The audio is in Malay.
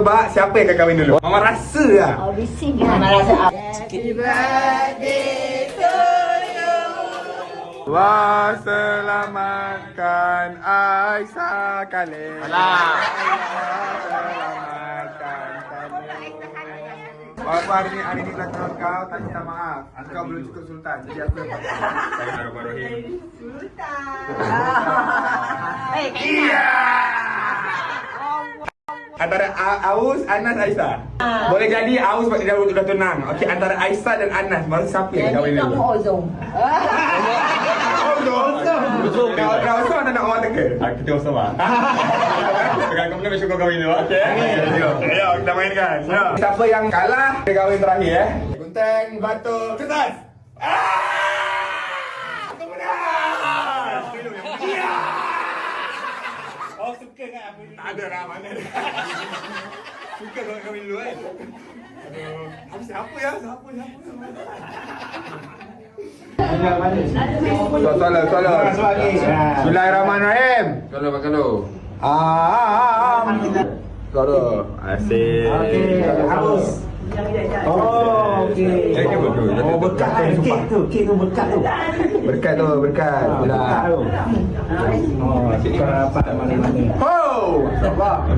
Sebab siapa yang akan kahwin dulu? Mama rasa lah. Oh, bising kan? Mama rasa Happy birthday to you. Wah, selamatkan Aisyah Khalil. Selamatkan kami. Walaupun hari ni ulang tahun kau, tak minta maaf. Kau belum cukup sultan. Jadi aku yang pakai. Bismillahirrahmanirrahim. Iya. Antara Aus, Anas, Aisyah. Boleh jadi Aus sebab dia dah tunang. Okey, antara Aisyah dan Anas, baru siapa yang kahwin dulu? kamu Ozong. Ozong. Kau Ozong nak orang teka? Kita Ozong lah. Kau mula macam kau kahwin dulu. Okey. Jom, kita mainkan. Siapa yang kalah, dia kahwin terakhir Gunting, batu, kertas. Aku menang. Ya. Oh, suka kan apa ni? Tak ada lah, mana ada. Suka kalau kahwin dulu kan? Aduh. Habis siapa ya? Siapa? Soalan. Bismillahirrahmanirrahim. Kalau. Kalau asyik. Harus. Oh, okey. Oh, berkat tu. Kek tu berkat tu. Berkat tu. Berkat tu. Oh, kita dapat mana-mana. Oh, Allah.